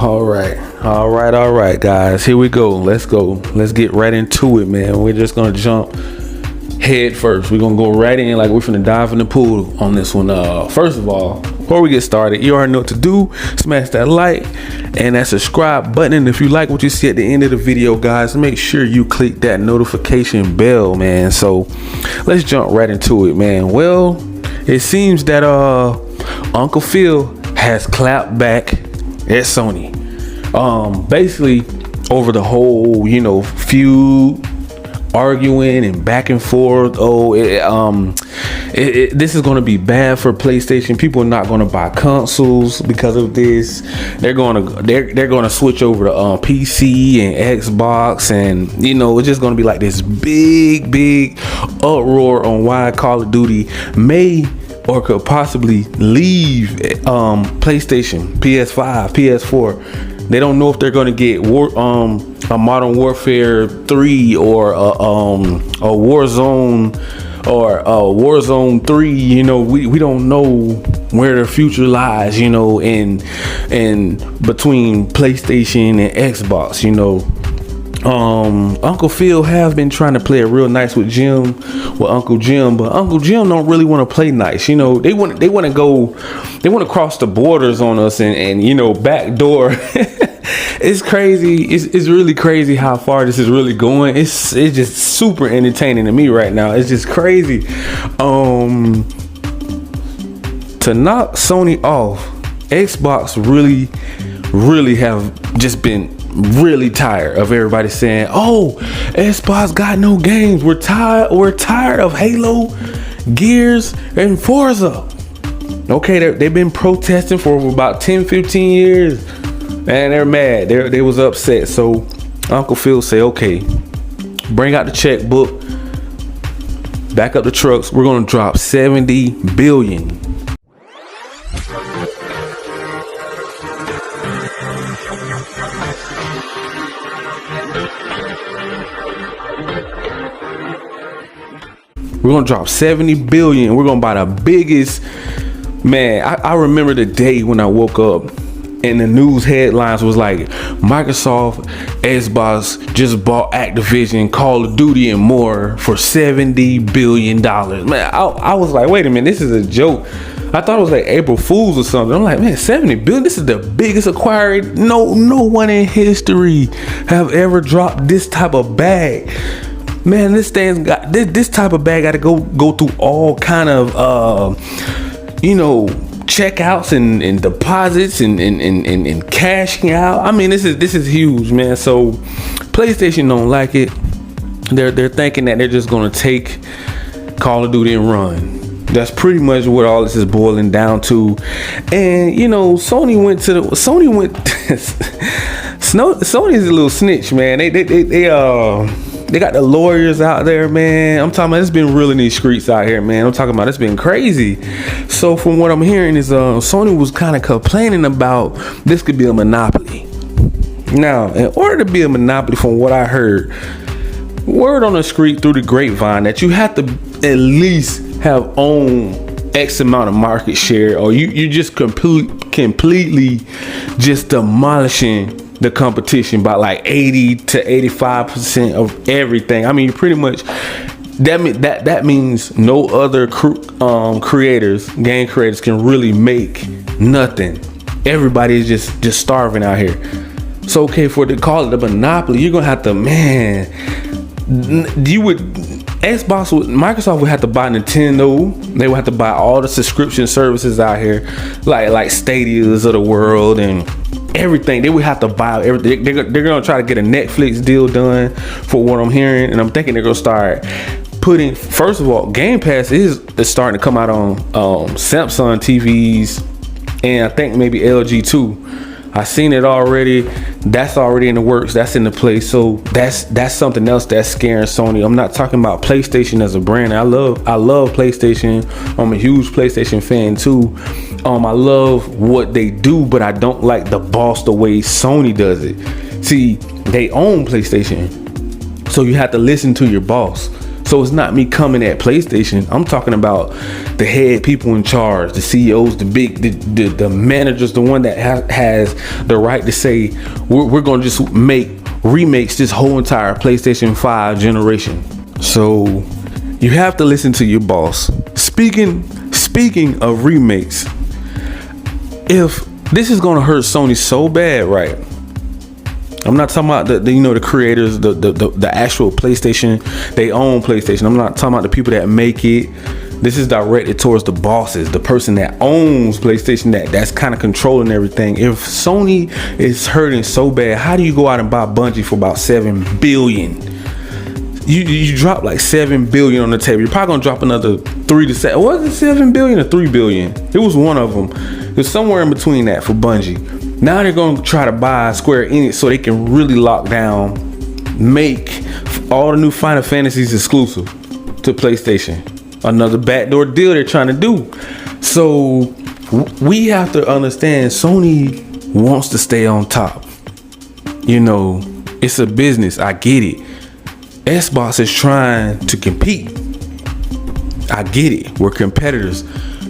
All right, guys. Here we go. Let's go. Let's get right into it, man. We're just gonna jump head first. We're gonna go right in like we're finna dive in the pool on this one. First of all, before we get started, you already know what to do. Smash that like and that subscribe button. And if you like what you see at the end of the video, guys, make sure you click that notification bell, man. So let's jump right into it, man. Well, it seems that Uncle Phil has clapped back at Sony. Basically over the whole, feud, arguing and back and forth. This is going to be bad for PlayStation. People are not going to buy consoles because of this. They're going to switch over to PC and Xbox, and it's just going to be like this big uproar on why Call of Duty may or could possibly leave PlayStation, PS5, PS4. They don't know if they're going to get a Modern Warfare 3 or a Warzone or a Warzone 3. We don't know where their future lies, in between PlayStation and Xbox. Uncle Phil have been trying to play it real nice with Uncle Jim, but Uncle Jim don't really want to play nice. They want to cross the borders on us and backdoor. It's crazy. It's really crazy how far this is really going. It's just super entertaining to me right now. It's just crazy. To knock Sony off, Xbox really have just been really tired of everybody saying, "Oh, Xbox got no games. We're tired of Halo, Gears, and Forza." Okay, they've been protesting for about 10-15 years, and they're mad. They was upset. So Uncle Phil say, "Okay, bring out the checkbook, back up the trucks. We're gonna drop 70 billion." We're gonna drop 70 billion. We're gonna buy the biggest. Man, I remember the day when I woke up and the news headlines was like, Microsoft, Xbox just bought Activision, Call of Duty, and more for $70 billion. Man, I was like, wait a minute, this is a joke. I thought it was like April Fools or something. I'm like, man, 70 billion. This is the biggest acquired. No one in history have ever dropped this type of bag. Man, this thing's got this type of bag got to go through all kind of checkouts and deposits and cashing out. I mean, this is huge, man. So PlayStation don't like it. They're thinking that they're just gonna take Call of Duty and run. That's pretty much what all this is boiling down to. And Sony Sony's a little snitch, man. They got the lawyers out there, man. I'm talking about it's been real in these streets out here, man. I'm talking about it's been crazy. So from what I'm hearing is Sony was kind of complaining about this could be a monopoly. Now, in order to be a monopoly, from what I heard, word on the street through the grapevine that you have to at least have owned X amount of market share, or you just completely just demolishing the competition by like 80 to 85% of everything. I mean, pretty much that means no other game creators can really make nothing. Everybody is just starving out here. So okay, for to call it a monopoly, you're gonna have to, Microsoft would have to buy Nintendo. They would have to buy all the subscription services out here, like Stadias of the world and everything. They would have to buy everything. They're gonna try to get a Netflix deal done, for what I'm hearing, and I'm thinking they're gonna start putting. First of all, Game Pass is starting to come out on Samsung TVs, and I think maybe LG too. I seen it already. That's already in the works. That's in the place. So that's something else that's scaring Sony. I'm not talking about PlayStation as a brand. I love PlayStation. I'm a huge PlayStation fan too. I love what they do, but I don't like the way Sony does it. See, they own PlayStation, so you have to listen to your boss. So it's not me coming at PlayStation. I'm talking about the head people in charge, the CEOs, the managers, the one that has the right to say we're going to just make remakes this whole entire PlayStation 5 generation. So you have to listen to your boss. Speaking of remakes, if this is going to hurt Sony so bad, right? I'm not talking about the creators, the actual PlayStation. They own PlayStation. I'm not talking about the people that make it. This is directed towards the bosses, the person that owns PlayStation, that's kind of controlling everything. If Sony is hurting so bad, how do you go out and buy Bungie for about $7 billion? You drop like $7 billion on the table. You're probably gonna drop another 3 to 7. Was it $7 billion or $3 billion? It was one of them. It was somewhere in between that for Bungie. Now they're going to try to buy Square Enix so they can really lock down, make all the new Final Fantasies exclusive to PlayStation. Another backdoor deal they're trying to do. So we have to understand Sony wants to stay on top. It's a business. I get it. Xbox is trying to compete. I get it. We're competitors.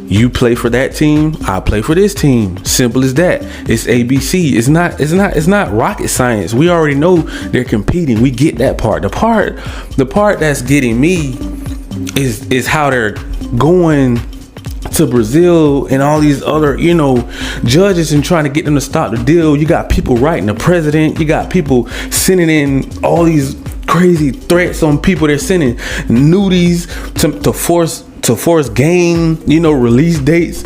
You play for that team, I play for this team. Simple as that. It's ABC. It's not rocket science. We already know they're competing. We get that part. The part that's getting me is how they're going to Brazil and all these other, judges and trying to get them to stop the deal. You got people writing the president. You got people sending in all these crazy threats on people. They're sending nudies to force game, release dates,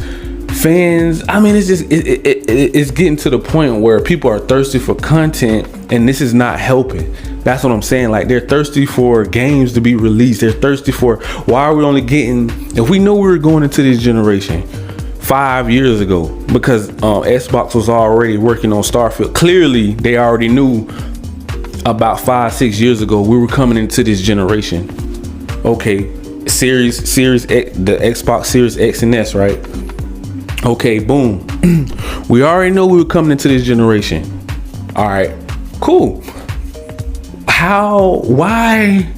fans. I mean, it's just it's getting to the point where people are thirsty for content, and this is not helping. That's what I'm saying. Like, they're thirsty for games to be released. They're thirsty for, why are we only getting, if we know we were going into this generation 5 years ago, because Xbox was already working on Starfield. Clearly they already knew about 5-6 years ago we were coming into this generation. Okay, Series X, the Xbox Series X and S, right? Okay, boom. We already know we were coming into this generation. All right, cool. Why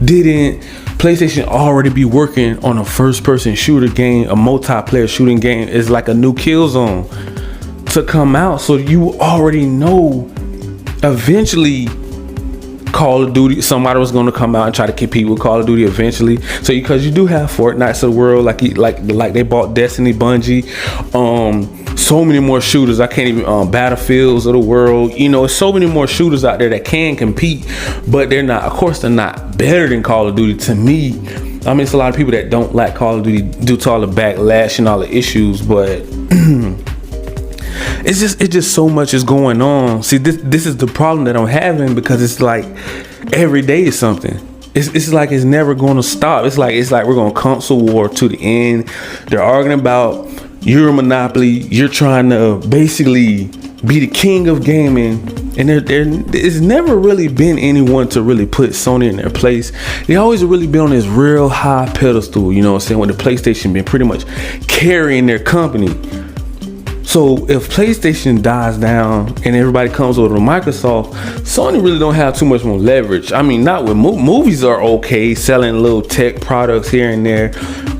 didn't PlayStation already be working on a first-person shooter game, a multiplayer shooting game? Is like a new Killzone to come out, so you already know eventually Call of Duty, somebody was going to come out and try to compete with Call of Duty eventually. So because you do have Fortnite's of the world, like they bought Destiny, Bungie, so many more shooters. I can't even Battlefields of the world. So many more shooters out there that can compete, but they're not. Of course, they're not better than Call of Duty to me. I mean, it's a lot of people that don't like Call of Duty due to all the backlash and all the issues, but it's just so much is going on. See, this is the problem that I'm having, because it's like every day is something. It's like it's never going to stop. It's like we're going to console war to the end. They're arguing about you're a monopoly. You're trying to basically be the king of gaming, and there's never really been anyone to really put Sony in their place. They always really been on this real high pedestal. You know what I'm saying? With the PlayStation been pretty much carrying their company. So if PlayStation dies down and everybody comes over to Microsoft, Sony really don't have too much more leverage. I mean, not with movies are okay, selling little tech products here and there,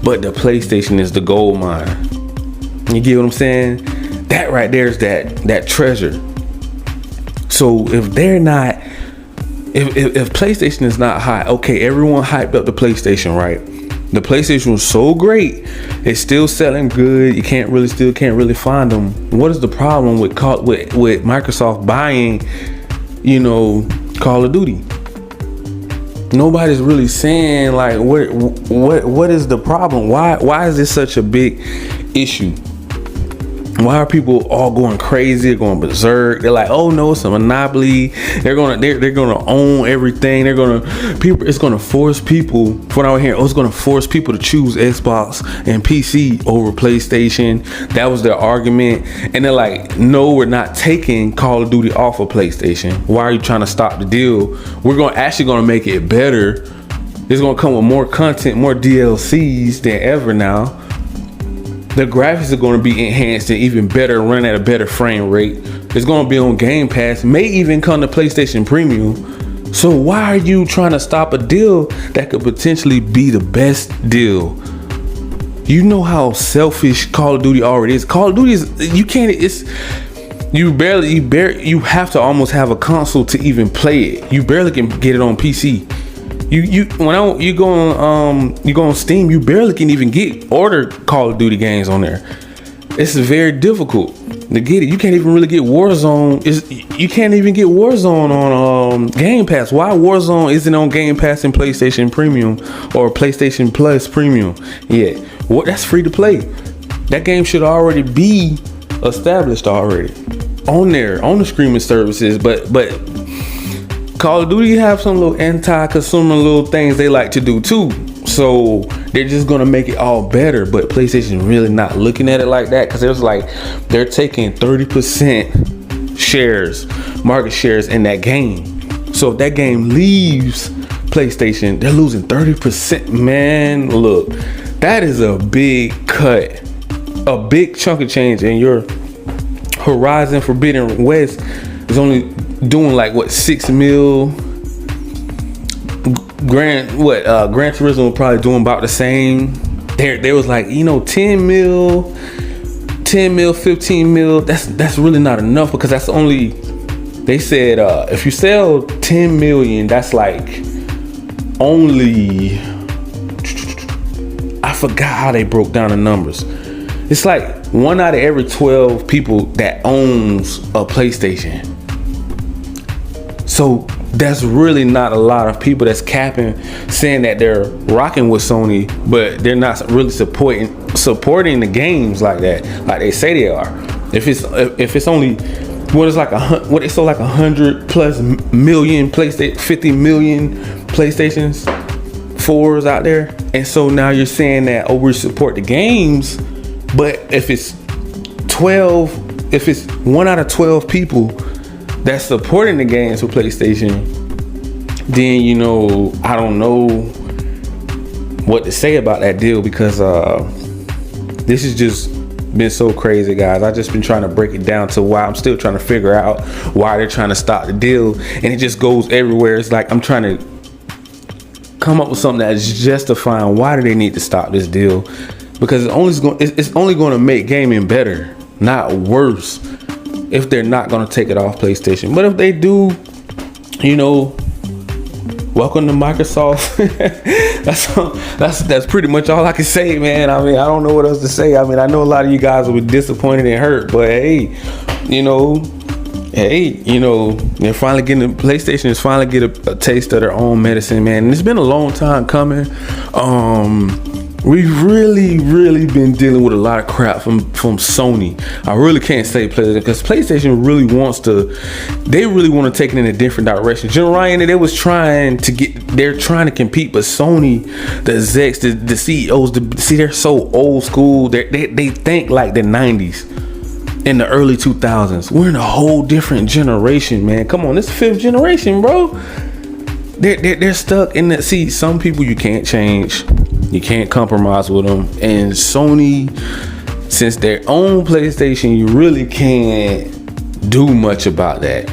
but the PlayStation is the gold mine. You get what I'm saying? That right there is that treasure. So if they're not, if PlayStation is not hot, okay, everyone hyped up the PlayStation, right? The PlayStation was so great, it's still selling good. You can't really find them. What is the problem with Microsoft buying, Call of Duty? Nobody's really saying like what is the problem? Why is this such a big issue? Why are people all going crazy? They're going berserk. They're like, oh no, it's a monopoly. They're gonna own everything. It's gonna force people. From what I hear, it's gonna force people to choose Xbox and PC over PlayStation. That was their argument. And they're like, no, we're not taking Call of Duty off of PlayStation. Why are you trying to stop the deal? We're actually gonna make it better. It's gonna come with more content, more DLCs than ever now. The graphics are going to be enhanced and even better, run at a better frame rate. It's going to be on Game Pass, may even come to PlayStation Premium. So why are you trying to stop a deal that could potentially be the best deal? You know how selfish Call of Duty already is. Call of Duty is, you have to almost have a console to even play it. You barely can get it on PC. You go on Steam, you barely can even order Call of Duty games on there. It's very difficult to get it. You can't even really get Warzone. You can't even get Warzone on Game Pass. Why Warzone isn't on Game Pass and PlayStation Premium or PlayStation Plus Premium? Yeah, that's free to play. That game should already be established already on there, on the streaming services. But Call of Duty have some little anti-consumer little things they like to do too. So they're just gonna make it all better, but PlayStation really not looking at it like that, because it's like they're taking 30% market shares in that game. So if that game leaves PlayStation, they're losing 30%. Man, look, that is a big cut, a big chunk of change, and your Horizon Forbidden West is only doing like what, 6 mil. Gran Turismo probably doing about the same. There was like, 10 mil, 15 mil. That's really not enough, because that's only, they said if you sell 10 million, that's like only, I forgot how they broke down the numbers. It's like 1 out of every 12 people that owns a PlayStation. So that's really not a lot of people that's capping, saying that they're rocking with Sony, but they're not really supporting the games like that, like they say they are. If it's only like 100 plus million PlayStation, 50 million PlayStations 4s out there, and so now you're saying that, oh, we support the games, but if it's 1 out of 12 people that's supporting the games for PlayStation, then I don't know what to say about that deal, because this has just been so crazy, guys. I've just been trying to break it down to why. I'm still trying to figure out why they're trying to stop the deal, and it just goes everywhere. It's like I'm trying to come up with something that's justifying why do they need to stop this deal, because it's only going to make gaming better, not worse, if they're not going to take it off PlayStation. But if they do, welcome to Microsoft. that's pretty much all I can say, man. I mean, I don't know what else to say. I mean, I know a lot of you guys will be disappointed and hurt, but hey, they're finally getting, PlayStation is finally get a taste of their own medicine, man. And it's been a long time coming. We've really been dealing with a lot of crap from Sony. I really can't say PlayStation, because PlayStation really want to take it in a different direction. Jim Ryan, they're trying to compete, but Sony, the execs, the CEOs, they're so old school. They think like the 90s. In the early 2000s. We're in a whole different generation, man. Come on, this is 5th generation, bro. They're stuck in that. See, some people you can't change. You can't compromise with them. And Sony, since their own PlayStation, you really can't do much about that.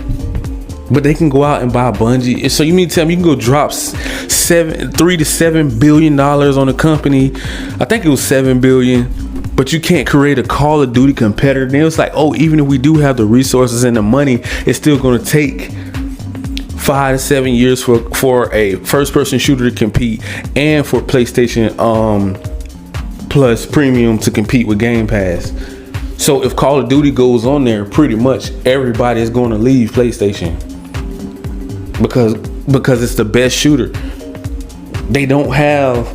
But they can go out and buy Bungie. So you mean to tell me you can go drop $3 to $7 billion on a company? I think it was $7 billion. But you can't create a Call of Duty competitor. And it was like, oh, even if we do have the resources and the money, it's still going to take 5 to 7 years for a first-person shooter to compete, and for PlayStation Plus Premium to compete with Game Pass. So if Call of Duty goes on there, pretty much everybody is going to leave PlayStation, because it's the best shooter. They don't have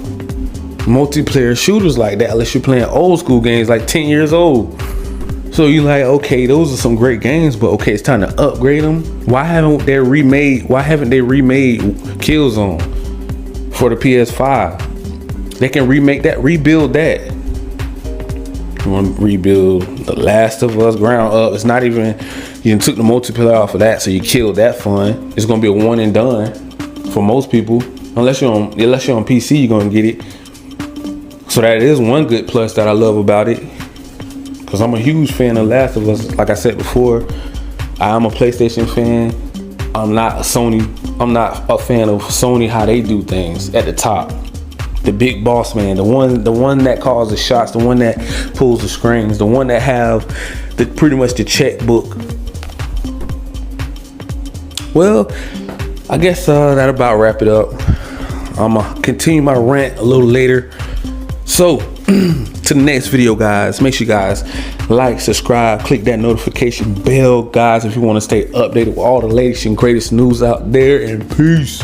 multiplayer shooters like that unless you're playing old school games like 10 years old. So you're like, okay, those are some great games, but okay, it's time to upgrade them. Why haven't they remade Killzone for the PS5? They can rebuild that. You want to rebuild The Last of Us ground up. It's not even, you took the multiplayer off of that, so you killed that fun. It's gonna be a one and done for most people. Unless you're on PC, you're gonna get it. So that is one good plus that I love about it, because I'm a huge fan of Last of Us. Like I said before, I'm a PlayStation fan. I'm not a fan of Sony, how they do things at the top. The big boss man, the one that calls the shots, the one that pulls the strings, the one that have pretty much the checkbook. Well, I guess that about wrap it up. I'ma continue my rant a little later. So to the next video, guys, make sure you guys like, subscribe, click that notification bell, guys, if you want to stay updated with all the latest and greatest news out there. And peace.